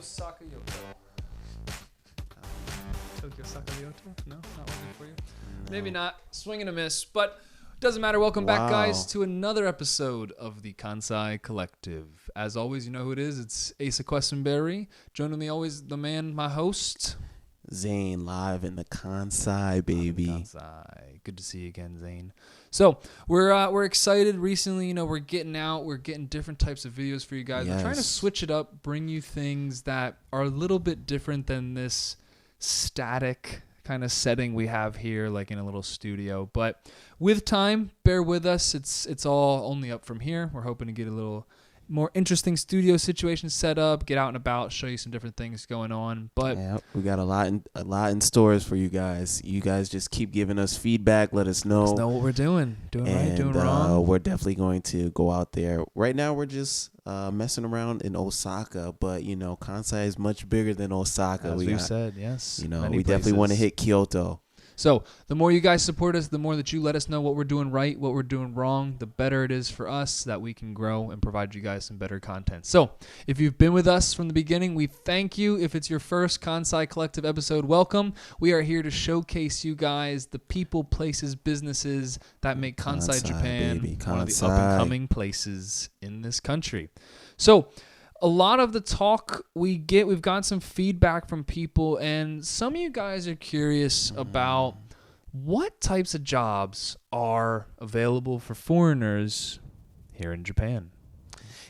Sakayoto. Tokyo Sakayoto? No, not working for you. No. Maybe not. Swing and a miss, but doesn't matter. Welcome back, guys, to another episode of the Kansai Collective. As always, you know who it is. It's Asa Quesenberry. Joining me always, the man, my host, Zane, live in the Kansai, baby. Kansai. Good to see you again, Zane. So we're excited. Recently, we're getting out. We're getting different types of videos for you guys. Yes. We're trying to switch it up, bring you things that are a little bit different than this static kind of setting we have here, like in a little studio. But with time, bear with us. It's all only up from here. We're hoping to get a little more interesting studio situation set up, get out and about, show you some different things going on. But yeah, we got a lot in stores for you guys. You guys just keep giving us feedback. Let us know. Let us know what we're doing right, doing wrong. We're definitely going to go out there. Right now, we're just messing around in Osaka, but Kansai is much bigger than Osaka. As we said, yes. We definitely want to hit Kyoto. So the more you guys support us, the more that you let us know what we're doing right, what we're doing wrong, the better it is for us that we can grow and provide you guys some better content. So if you've been with us from the beginning, we thank you. If it's your first Kansai Collective episode, welcome. We are here to showcase you guys the people, places, businesses that make Kansai, Japan one of the up-and-coming places in this country. So a lot of the talk we've gotten some feedback from people, and some of you guys are curious about what types of jobs are available for foreigners here in Japan.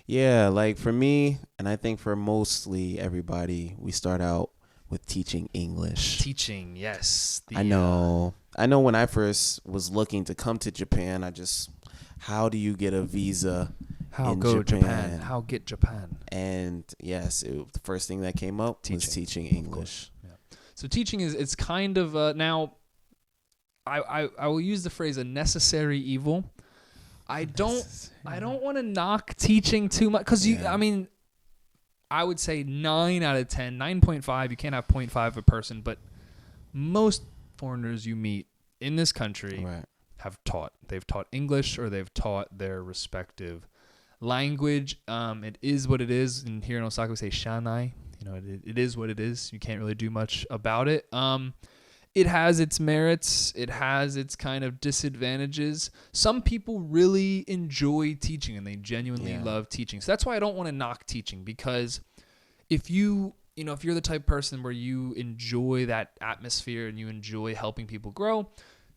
Yeah, like for me, and I think for mostly everybody, we start out with teaching English. Teaching, yes. I know when I first was looking to come to Japan, how do you get a visa? How go Japan? How get Japan? And yes, the first thing that came up was teaching English. Yeah. So teaching it's kind of now. I will use the phrase a necessary evil. I don't want to knock teaching too much because I would say 9 out of 10, 9.5. You can't have 0.5 a person, but most foreigners you meet in this country they've taught English or they've taught their respective language. It is what it is, and here in Osaka we say shanai. It is what it is. You can't really do much about it. It has its merits. It has its kind of disadvantages. Some people really enjoy teaching and they genuinely love teaching. So that's why I don't want to knock teaching, because if you're the type of person where you enjoy that atmosphere and you enjoy helping people grow,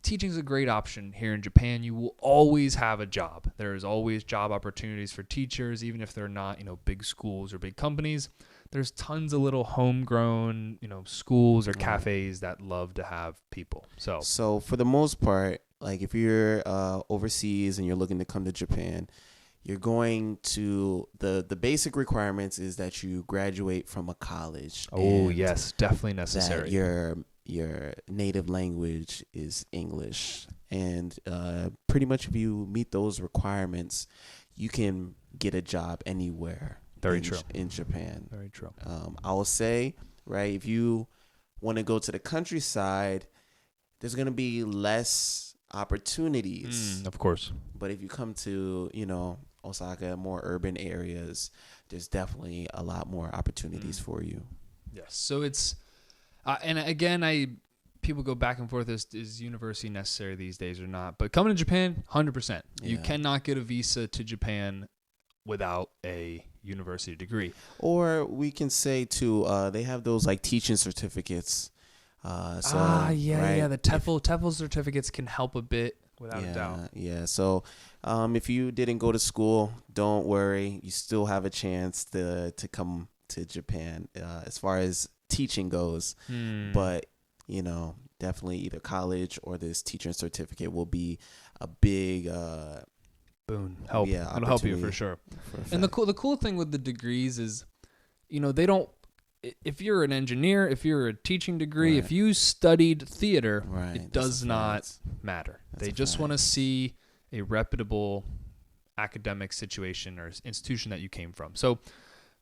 teaching is a great option here in Japan. You will always have a job. There's always job opportunities for teachers, even if they're not, big schools or big companies. There's tons of little homegrown, schools or cafes that love to have people. So for the most part, like if you're overseas and you're looking to come to Japan, you're going to the basic requirements is that you graduate from a college. Oh, yes, definitely necessary. That your native language is English, and pretty much if you meet those requirements, you can get a job anywhere. Very true. In Japan. Very true. I will say, right, if you want to go to the countryside, there's going to be less opportunities. Of course. But if you come to, Osaka, more urban areas, there's definitely a lot more opportunities for you. Yes. So it's, and again, people go back and forth, is university necessary these days or not? But coming to Japan, 100%. Yeah. You cannot get a visa to Japan without a university degree. Or we can say too, they have those like teaching certificates. The TEFL certificates can help a bit without a doubt. Yeah. So if you didn't go to school, don't worry. You still have a chance to come to Japan as far as teaching goes. But definitely either college or this teaching certificate will be a big boon. It'll help you for sure. And the cool thing with the degrees is, they don't. If you're an engineer, if you're a teaching degree, if you studied theater, it does not matter. They just want to see a reputable academic situation or institution that you came from. So,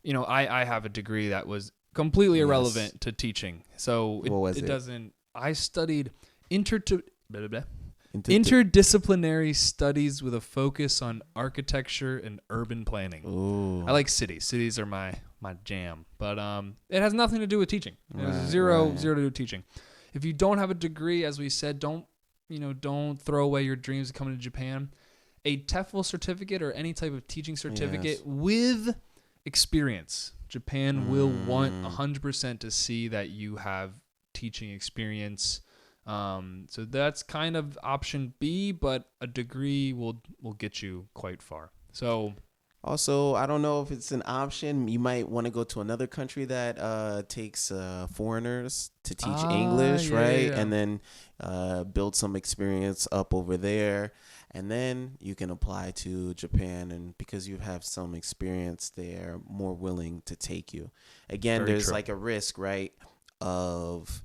I have a degree that was completely irrelevant to teaching. So it doesn't. I studied interdisciplinary studies with a focus on architecture and urban planning. Ooh. I like cities. Cities are my my jam. But it has nothing to do with teaching. It has zero to do with teaching. If you don't have a degree, as we said, don't throw away your dreams of coming to Japan. A TEFL certificate or any type of teaching certificate with experience. Japan will want 100% to see that you have teaching experience. So that's kind of option B, but a degree will get you quite far. So also, I don't know if it's an option. You might want to go to another country that takes foreigners to teach English, right? Yeah. And then build some experience up over there. And then you can apply to Japan. And because you have some experience, they're more willing to take you. Again, there's true. Like a risk, right, of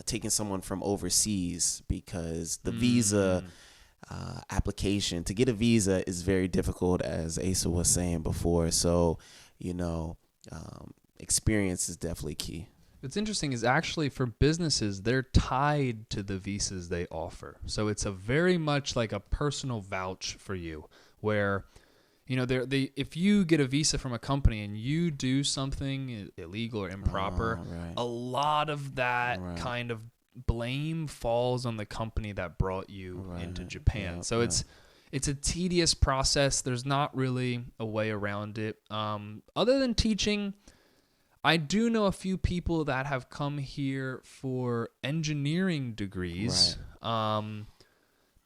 taking someone from overseas because the visa application to get a visa is very difficult, as Asa was saying before. So, experience is definitely key. What's interesting is actually for businesses, they're tied to the visas they offer. So it's a very much like a personal vouch for you where, if you get a visa from a company and you do something illegal or improper, a lot of that kind of blame falls on the company that brought you into Japan. So it's a tedious process. There's not really a way around it. Other than teaching, I do know a few people that have come here for engineering degrees,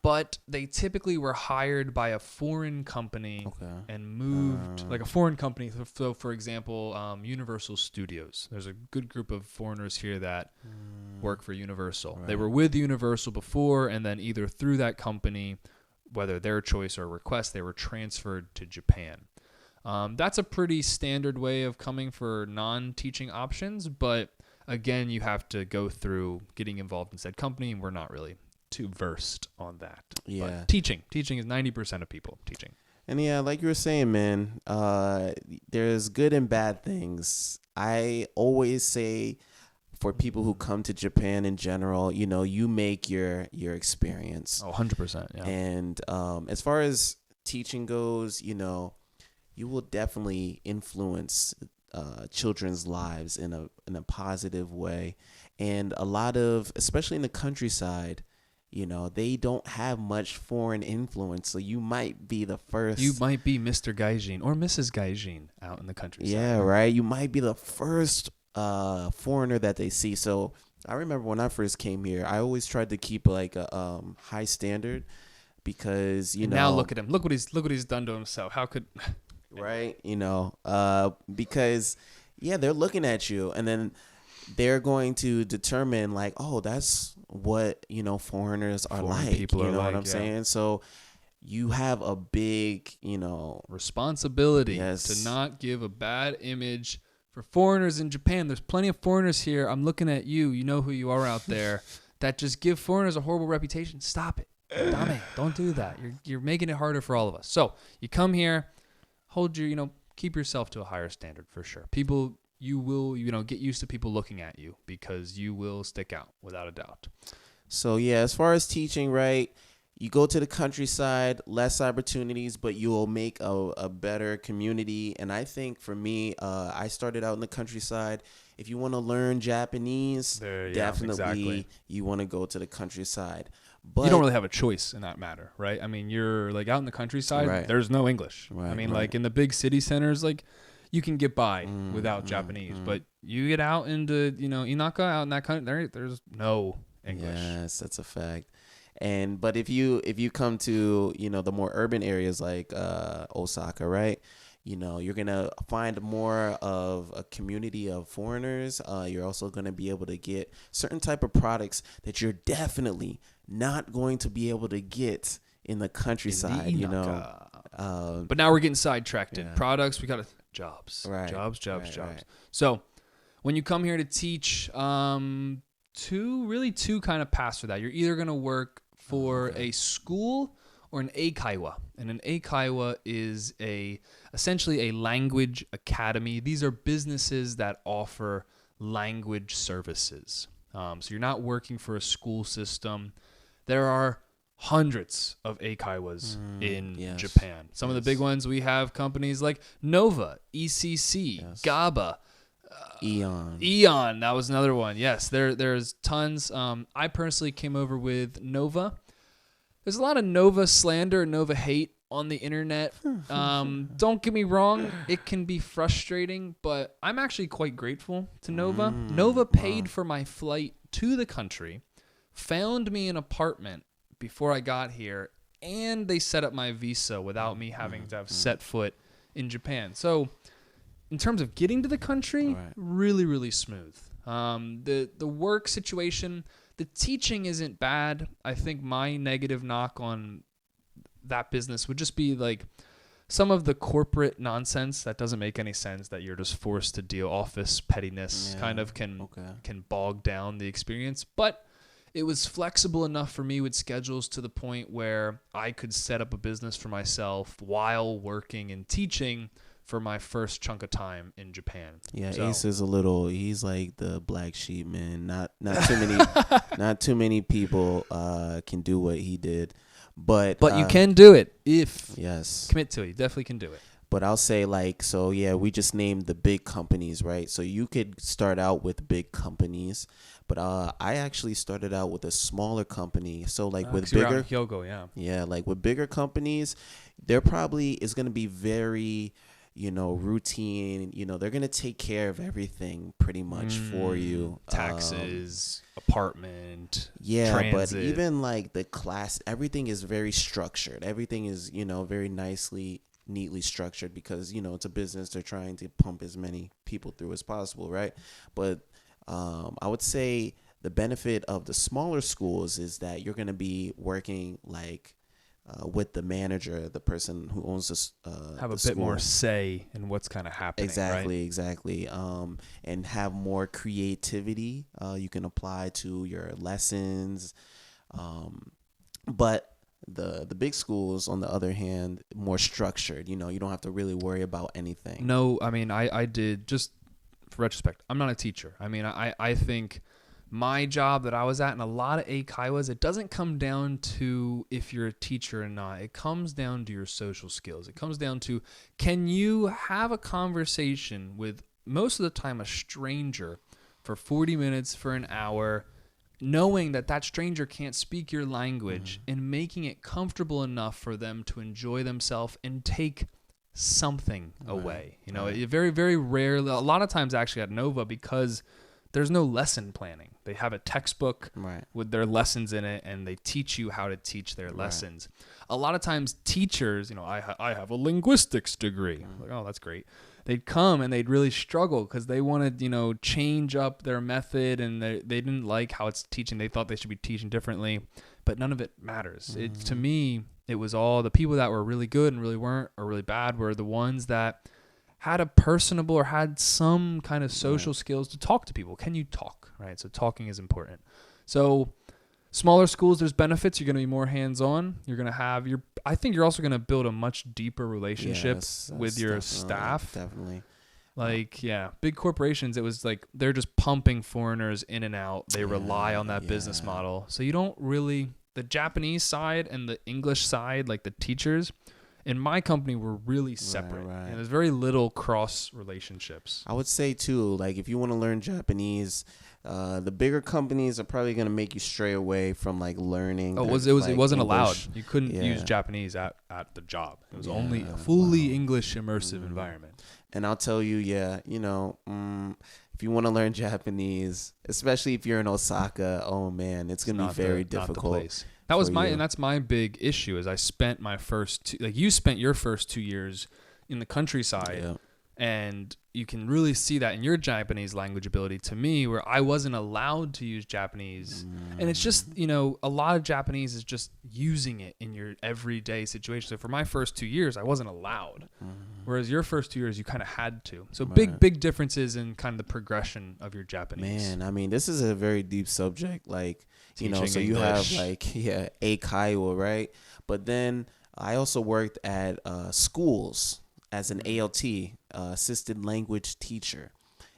but they typically were hired by a foreign company and moved, like a foreign company. So, for example, Universal Studios. There's a good group of foreigners here that work for Universal. They were with Universal before, and then either through that company, whether their choice or request, they were transferred to Japan. That's a pretty standard way of coming for non-teaching options, but again, you have to go through getting involved in said company, and we're not really too versed on that. Yeah. But teaching is 90% of people teaching. And yeah, like you were saying, man, there's good and bad things. I always say for people who come to Japan in general, you make your experience. Oh, 100%. Yeah. And as far as teaching goes, you will definitely influence children's lives in a positive way. And a lot of, especially in the countryside, they don't have much foreign influence. So you might be the first. You might be Mr. Gaijin or Mrs. Gaijin out in the countryside. Yeah, right. You might be the first foreigner that they see. So I remember when I first came here, I always tried to keep like a high standard because, Now look at him. Look what he's done to himself. How could... Right, because they're looking at you, and then they're going to determine like, oh, that's what foreigners are like. People you are know like, what I'm saying? So you have a big responsibility to not give a bad image for foreigners in Japan. There's plenty of foreigners here. I'm looking at you. You know who you are out there that just give foreigners a horrible reputation. Stop it, Dame. Don't do that. You're making it harder for all of us. So you come here. Keep yourself to a higher standard for sure. People, you will, get used to people looking at you because you will stick out without a doubt. So as far as teaching, right, you go to the countryside, less opportunities, but you will make a better community. And I think for me, I started out in the countryside. If you want to learn Japanese, definitely you want to go to the countryside. But you don't really have a choice in that matter, right? I mean, you're like out in the countryside, there's no English. I mean, like in the big city centers, like you can get by without Japanese, but you get out into, Inaka, out in that country, there's no English. Yes, that's a fact. But if you come to, the more urban areas like Osaka, right? You're going to find more of a community of foreigners. You're also going to be able to get certain type of products that you're definitely not going to be able to get in the countryside, But now we're getting sidetracked. Products, we got jobs. Right. Jobs. Right. So when you come here to teach, two kind of paths for that. You're either going to work for a school or an eikaiwa. And an eikaiwa is essentially a language academy. These are businesses that offer language services. So you're not working for a school system. There are hundreds of eikaiwas in yes. Japan. Some of the big ones, we have companies like Nova, ECC, GABA, Eon. That was another one. Yes, there's tons. I personally came over with Nova. There's a lot of Nova slander and Nova hate on the internet. Don't get me wrong, it can be frustrating, but I'm actually quite grateful to Nova. Nova paid for my flight to the country, found me an apartment before I got here, and they set up my visa without me having to have set foot in Japan. So in terms of getting to the country, really, really smooth. The work situation, the teaching isn't bad. I think my negative knock on that business would just be like some of the corporate nonsense that doesn't make any sense, that you're just forced to deal. Office pettiness kind of can bog down the experience. But it was flexible enough for me with schedules to the point where I could set up a business for myself while working and teaching for my first chunk of time in Japan. Yeah, so Ace is he's like the black sheep, man. Not too many people can do what he did. But you can do it if commit to it. You definitely can do it. But I'll say we just named the big companies, right? So you could start out with big companies, but I actually started out with a smaller company. So with bigger Hyogo, like with bigger companies, there probably is going to be very routine. They're going to take care of everything pretty much for you. Taxes, apartment, transit. But even the class, everything is very structured. Everything is, very neatly structured because, it's a business. They're trying to pump as many people through as possible, right? But I would say the benefit of the smaller schools is that you're going to be working with the manager, the person who owns this, have a bit more say in what's kind of happening. Exactly. And have more creativity you can apply to your lessons. But the big schools, on the other hand, more structured. You don't have to really worry about anything. No, I mean, I did, just for retrospect, I'm not a teacher. I mean, I think my job that I was at, and a lot of eikaiwas, it doesn't come down to if you're a teacher or not. It comes down to your social skills. It comes down to, can you have a conversation with, most of the time, a stranger for 40 minutes, for an hour, knowing that stranger can't speak your language, and making it comfortable enough for them to enjoy themselves and take something away. Very, very rarely, a lot of times actually at Nova, because there's no lesson planning. They have a textbook with their lessons in it, and they teach you how to teach their lessons. A lot of times teachers, I have a linguistics degree. Like, oh, that's great. They'd come and they'd really struggle because they wanted, change up their method, and they didn't like how it's teaching. They thought they should be teaching differently, but none of it matters. To me, it was all the people that were really good and really weren't, or really bad, were the ones that had a personable or had some kind of social skills to talk to people. Can you talk, right? So talking is important. So smaller schools, there's benefits. You're going to be more hands-on. You're going to have I think you're also going to build a much deeper relationship with your staff. Definitely. Big corporations, it was like they're just pumping foreigners in and out. They rely on that business model. So you don't really, the Japanese side and the English side, like the teachers, in my company, were really separate. And there's very little cross relationships. I would say too, if you want to learn Japanese, the bigger companies are probably going to make you stray away from learning. Oh, it wasn't English. Allowed. You couldn't use Japanese at the job. It was only a fully English immersive environment. And I'll tell you, if you want to learn Japanese, especially if you're in Osaka, oh man, it's going to be very difficult. That was and that's my big issue. Is I spent my first you spent your first 2 years in the countryside, and you can really see that in your Japanese language ability. To me, where I wasn't allowed to use Japanese, and it's just a lot of Japanese is just using it in your everyday situation. So for my first 2 years, I wasn't allowed, whereas your first 2 years you kind of had to. So big differences in kind of the progression of your Japanese. Man, I mean, this is a very deep subject. So you have eikaiwa, right? But then I also worked at schools as an ALT, assisted language teacher.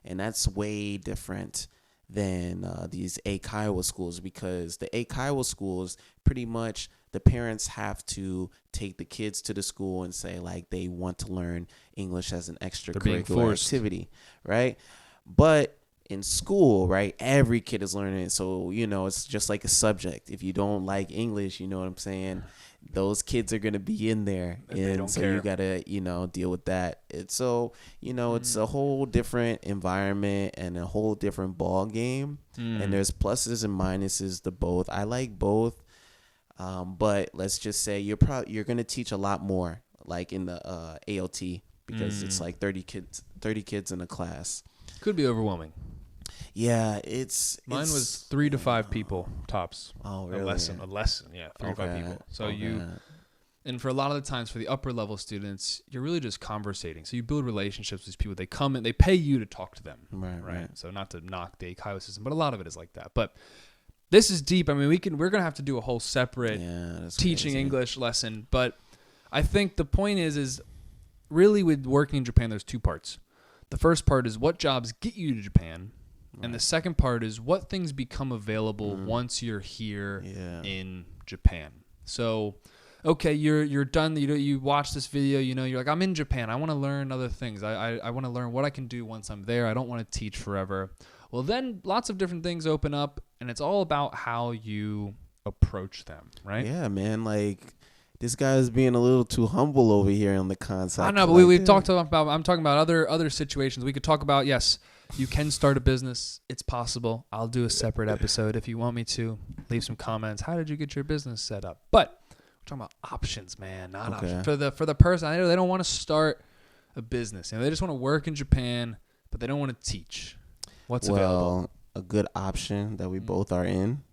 And that's way different than these Eikaiwa schools, because the Eikaiwa schools, pretty much the parents have to take the kids to the school and say like they want to learn English as an extracurricular activity, right? But in school, right, every kid is learning it. So, it's just like a subject. If you don't like English, you know what I'm saying? Those kids are going to be in there. And so you got to, deal with that. It's it's a whole different environment and a whole different ball game. And there's pluses and minuses to both. I like both. But let's just say you're going to teach a lot more like in the ALT, because it's like 30 kids in a class. Could be overwhelming. Yeah, mine was 3 to 5 people tops. Oh, really? A lesson, yeah, 3 to 5 people. So and for a lot of the times for the upper level students, you're really just conversating. So you build relationships with these people. They come in, they pay you to talk to them, right? So not to knock the Eikaiwa system, but a lot of it is like that. But this is deep. I mean, we're gonna have to do a whole separate teaching English lesson. But I think the point is really with working in Japan, there's 2 parts. The first part is what jobs get you to Japan. And the second part is what things become available once you're here in Japan. So, okay, you're done. You watch this video. You're like, I'm in Japan. I want to learn other things. I want to learn what I can do once I'm there. I don't want to teach forever. Well, then lots of different things open up, and it's all about how you approach them, right? Yeah, man. Like, this guy's being a little too humble over here on the Kansai. I know, but we've talked about. I'm talking about other situations. We could talk about. Yes, you can start a business. It's possible. I'll do a separate episode if you want me to. Leave some comments. How did you get your business set up? But we're talking about options, man. Not options for the person. I know they don't want to start a business. They just want to work in Japan, but they don't want to teach. What's available? A good option that we both are in.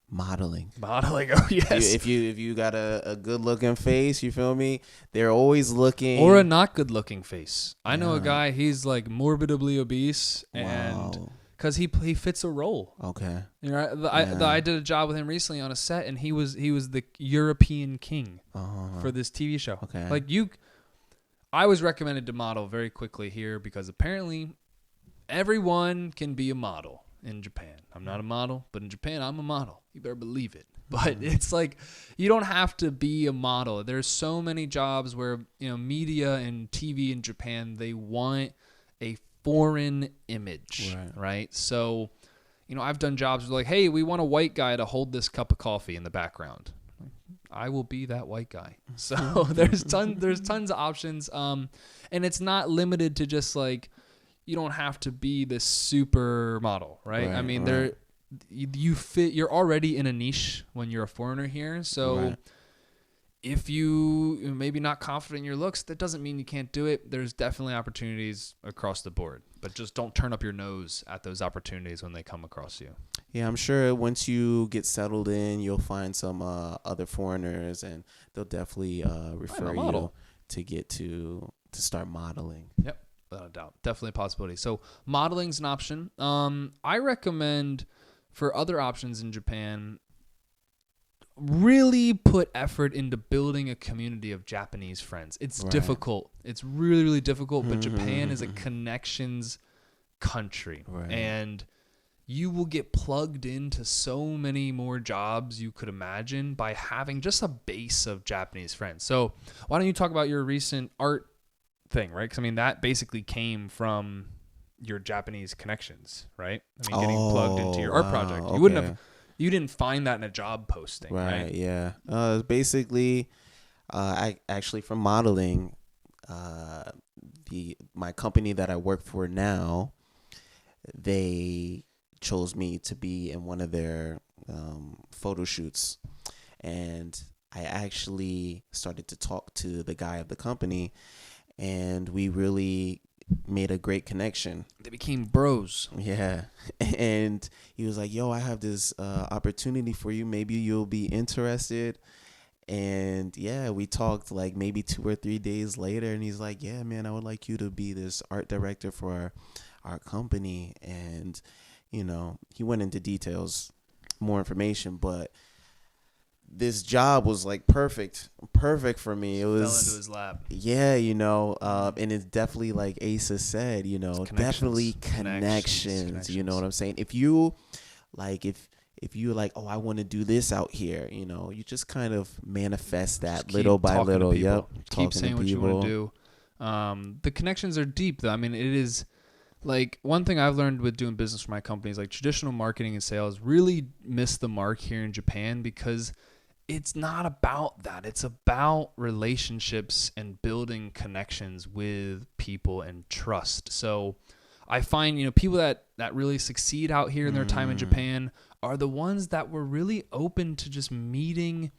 Modeling. Oh yes. If you got a good looking face, you feel me? They're always looking. Or a not good looking face. I know a guy. He's like morbidly obese, and because he fits a role. Okay. I did a job with him recently on a set, and he was the European king for this TV show. Okay. I was recommended to model very quickly here because apparently everyone can be a model. In Japan. I'm not a model, but in Japan, I'm a model. You better believe it. But it's like, you don't have to be a model. There's so many jobs where, media and TV in Japan, they want a foreign image, right? So, I've done jobs where like, hey, we want a white guy to hold this cup of coffee in the background. I will be that white guy. So there's tons of options. And it's not limited to just like, you don't have to be this super model, right? I mean, you fit. You're already in a niche when you're a foreigner here. So if you maybe not confident in your looks, that doesn't mean you can't do it. There's definitely opportunities across the board, but just don't turn up your nose at those opportunities when they come across you. Yeah, I'm sure once you get settled in, you'll find some other foreigners, and they'll definitely refer you to get to start modeling. Yep. Without a doubt. Definitely a possibility. So modeling's an option. I recommend for other options in Japan, really put effort into building a community of Japanese friends. It's difficult. It's really, really difficult, but Japan is a connections country. And you will get plugged into so many more jobs you could imagine by having just a base of Japanese friends. So why don't you talk about your recent art thing, right? Because I mean, that basically came from your Japanese connections, right? I mean, getting plugged into your art project. You didn't find that in a job posting, right? Yeah. Basically, I actually from modeling, my company that I work for now, they chose me to be in one of their photo shoots, and I actually started to talk to the guy of the company. And we really made a great connection. They became bros. Yeah. And he was like, yo, I have this opportunity for you. Maybe you'll be interested. And yeah, we talked like maybe 2 or 3 days later. And he's like, yeah, man, I would like you to be this art director for our company. And, he went into details, more information. But this job was like perfect for me. It was fell into his lap. Yeah, and it's definitely like Asa said, definitely connections. You know what I'm saying? If you like, if you like, oh, I want to do this out here, you just kind of manifest that little by little. Yep. Keep saying what you want to do. The connections are deep, though. I mean, it is like one thing I've learned with doing business for my company is like traditional marketing and sales really miss the mark here in Japan because it's not about that. It's about relationships and building connections with people and trust. So I find, people that really succeed out here in their time in Japan are the ones that were really open to just meeting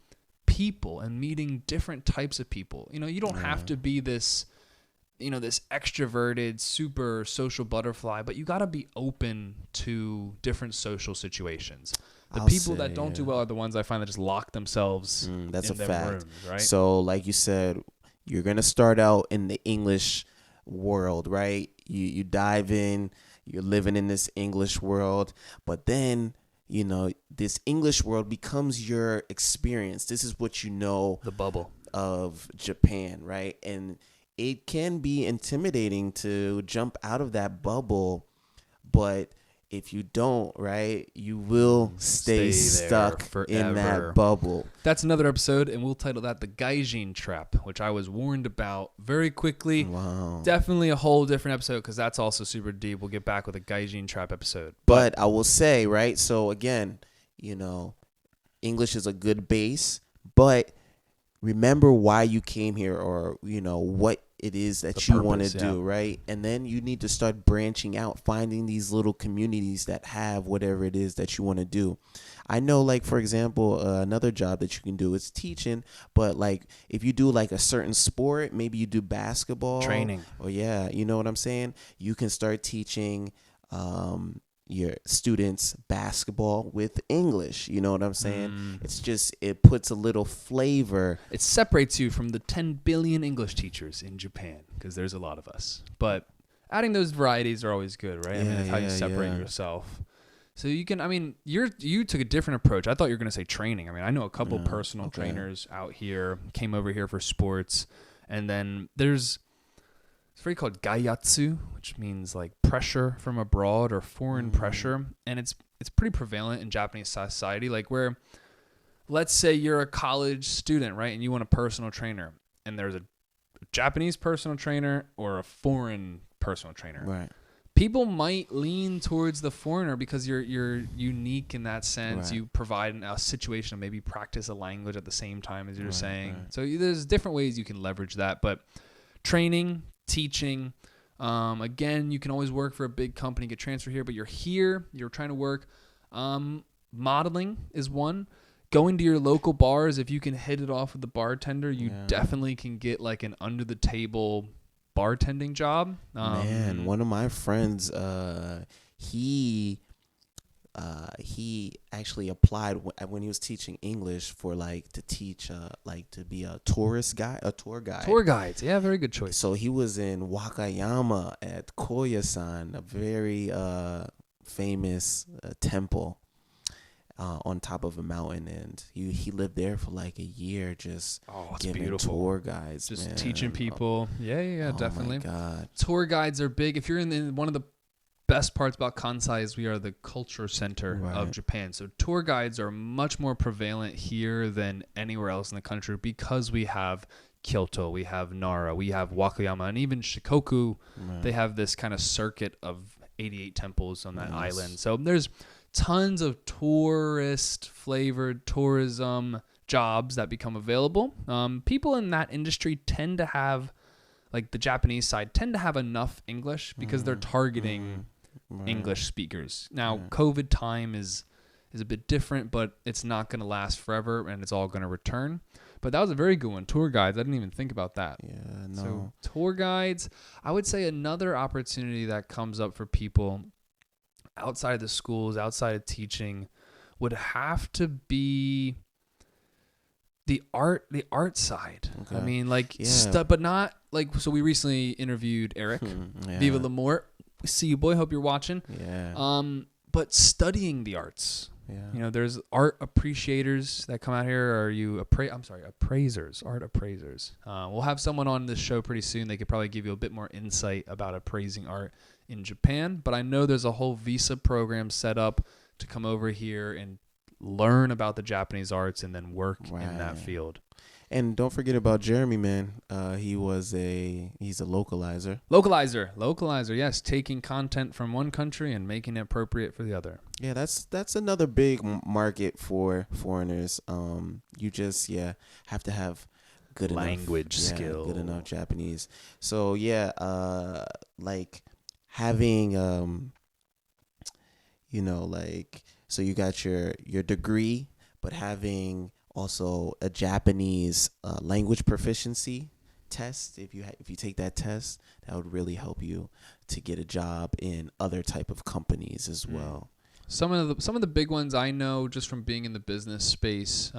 people and meeting different types of people. You don't have to be this extroverted, super social butterfly, but you got to be open to different social situations. The people that don't do well are the ones I find that just lock themselves that's in a their fact. rooms, right? So like you said, you're going to start out in the English world, right? You dive in, you're living in this English world, but then, this English world becomes your experience. This is what the bubble of Japan, right? And it can be intimidating to jump out of that bubble, but if you don't, right, you will stay stuck in that bubble. That's another episode, and we'll title that The Gaijin Trap, which I was warned about very quickly. Wow. Definitely a whole different episode because that's also super deep. We'll get back with a Gaijin Trap episode. But I will say, right, so again, English is a good base, but remember why you came here or, what it is that you want to do, right? And then you need to start branching out, finding these little communities that have whatever it is that you want to do. I know, like, for example, another job that you can do is teaching, but like if you do like a certain sport, maybe you do basketball training. Or you know what I'm saying? You can start teaching your students basketball with English. You know what I'm saying? It's just, it puts a little flavor. It separates you from the 10 billion English teachers in Japan because there's a lot of us. But adding those varieties are always good, right? That's how you separate yourself. So you can, you took a different approach. I thought you were going to say training. I know a couple personal trainers out here, came over here for sports. And then it's very called gaiyatsu, which means like pressure from abroad or foreign pressure. And it's pretty prevalent in Japanese society, like where, let's say you're a college student, right? And you want a personal trainer and there's a Japanese personal trainer or a foreign personal trainer. Right. People might lean towards the foreigner because you're unique in that sense. Right. You provide a situation of maybe practice a language at the same time as you're saying. Right. So there's different ways you can leverage that, but training, teaching, again, you can always work for a big company, get transferred here, but you're here, you're trying to work. Modeling is one. Going to your local bars, if you can hit it off with the bartender, you definitely can get like an under the table bartending job. Man, one of my friends, he actually applied when he was teaching English for to teach to be a tour guide. Tour guides, yeah, very good choice. So he was in Wakayama at Koya-san, a very famous temple on top of a mountain, and he lived there for like a year, just giving beautiful tour guides, just man. Teaching people. Yeah, definitely. My God. Tour guides are big. If you're in one of the best parts about Kansai is we are the culture center of Japan. So tour guides are much more prevalent here than anywhere else in the country because we have Kyoto, we have Nara, we have Wakayama, and even Shikoku. They have this kind of circuit of 88 temples on that island. So there's tons of tourist-flavored tourism jobs that become available. People in that industry tend to have, like the Japanese side, tend to have enough English because they're targeting English speakers. Now, COVID time is a bit different, but it's not going to last forever, and it's all going to return. But that was a very good one. Tour guides, I didn't even think about that. Yeah, no. So tour guides, I would say another opportunity that comes up for people outside of the schools, outside of teaching, would have to be the art side. Okay. I mean, but not like, so we recently interviewed Eric, Viva L'Amour. We see you, boy. Hope you're watching. Yeah. But studying the arts, Yeah. There's art appreciators that come out here. Or you appraisers, art appraisers. We'll have someone on this show pretty soon. They could probably give you a bit more insight about appraising art in Japan. But I know there's a whole visa program set up to come over here and learn about the Japanese arts and then work in that field. And don't forget about Jeremy, man. He's a localizer. Localizer, yes. Taking content from one country and making it appropriate for the other. Yeah, that's another big market for foreigners. You just have to have good language skill, good enough Japanese. So like having so you got your degree, but having also a Japanese language proficiency test. If you take that test, that would really help you to get a job in other type of companies as well. Some of the big ones I know just from being in the business space,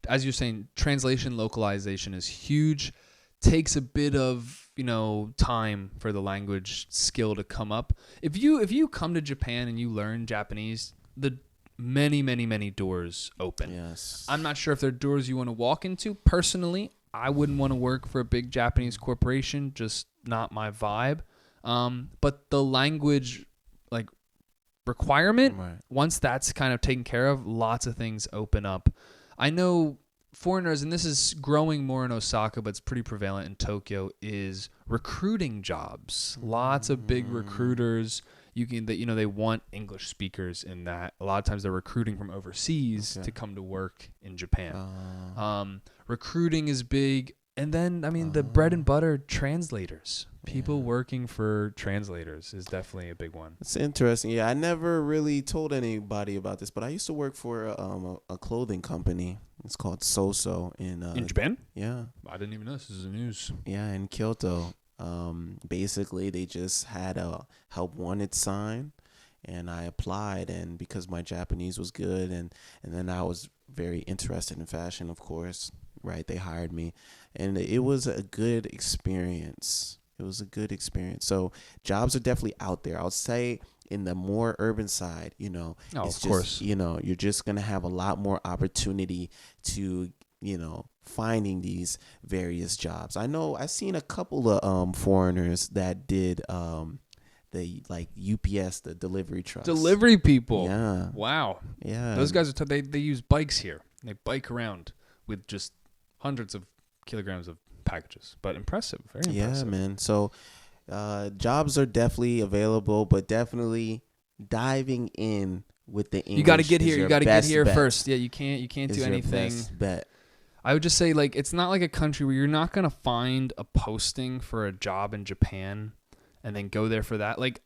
as you're saying, translation localization is huge. Takes a bit of time for the language skill to come up. If you come to Japan and you learn Japanese, the many doors open. Yes. I'm not sure if they're doors you want to walk into. Personally, I wouldn't want to work for a big Japanese corporation, just not my vibe. But the language requirement, once that's kind of taken care of, lots of things open up. I know foreigners, and this is growing more in Osaka, but it's pretty prevalent in Tokyo, is recruiting jobs. Lots of big recruiters. They want English speakers in that. A lot of times they're recruiting from overseas to come to work in Japan. Recruiting is big. And then, the bread and butter translators. People working for translators is definitely a big one. It's interesting. Yeah, I never really told anybody about this, but I used to work for a clothing company. It's called Soso in Japan? Yeah. I didn't even know this is the news. Yeah, in Kyoto. Basically, they just had a help wanted sign, and I applied. And because my Japanese was good, and then I was very interested in fashion, of course, right? They hired me, and it was a good experience. So jobs are definitely out there. I'll say in the more urban side, of course, you're just going to have a lot more opportunity to, finding these various jobs. I know I've seen a couple of foreigners that did the UPS, the delivery trucks. Delivery people. Yeah. Wow. Yeah. Those guys they use bikes here. They bike around with just hundreds of kilograms of packages, but impressive. Very impressive. Yeah, man. So jobs are definitely available, but definitely diving in with the English. You got to get here. You got to get here bet. First. Yeah, you can't do anything. Best bet. I would just say it's not like a country where you're not going to find a posting for a job in Japan and then go there for that. Like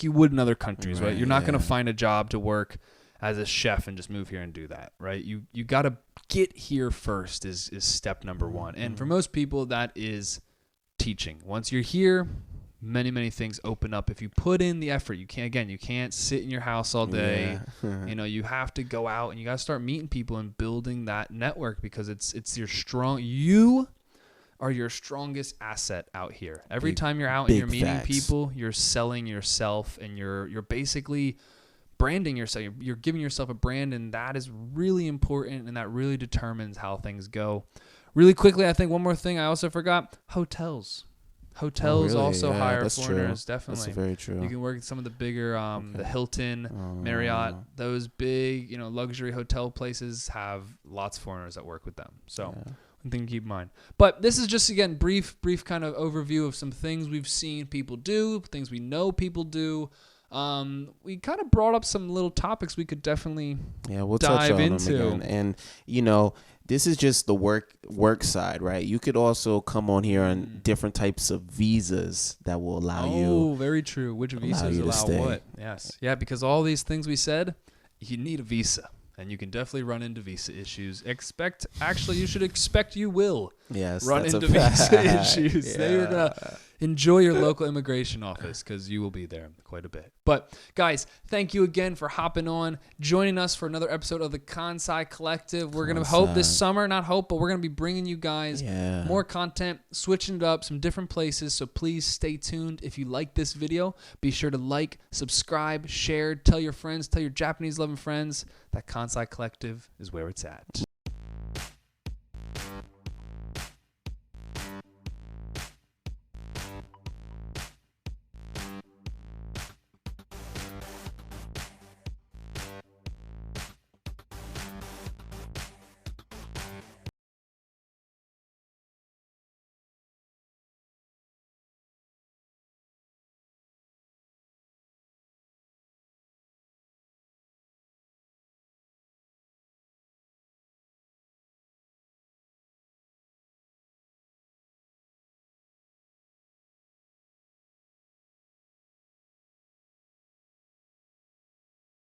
you would in other countries, right? You're not going to find a job to work as a chef and just move here and do that, right? You got to get here first is step number one. And for most people, that is teaching. Once you're here, many things open up if you put in the effort. You can't sit in your house all day. Yeah. You have to go out and you got to start meeting people and building that network, because it's you are your strongest asset out here. Every time you're out and you're meeting people, you're selling yourself, and you're basically branding yourself. You're giving yourself a brand, and that is really important, and that really determines how things go. Really quickly, I think one more thing I also forgot: hotels. Hotels also hire foreigners. True. Definitely, that's very true. You can work at some of the bigger, the Hilton, Marriott, those big, luxury hotel places have lots of foreigners that work with them. So, one thing to keep in mind. But this is just, again, brief kind of overview of some things we've seen people do, things we know people do. We kind of brought up some little topics we could definitely we'll dive touch on into. them again. And this is just the work side, right? You could also come on here on different types of visas that will allow you. Oh, very true. Which visas allow what? Yes. Yeah, because all these things we said, you need a visa. And you can definitely run into visa issues. You should expect you will run into visa issues. Yeah. enjoy your local immigration office because you will be there quite a bit. But guys, thank you again for hopping on, joining us for another episode of the Kansai Collective. We're going to hope this summer, not hope, but we're going to be bringing you guys more content, switching it up, some different places. So please stay tuned. If you like this video, be sure to like, subscribe, share, tell your friends, tell your Japanese loving friends that Kansai Collective is where it's at.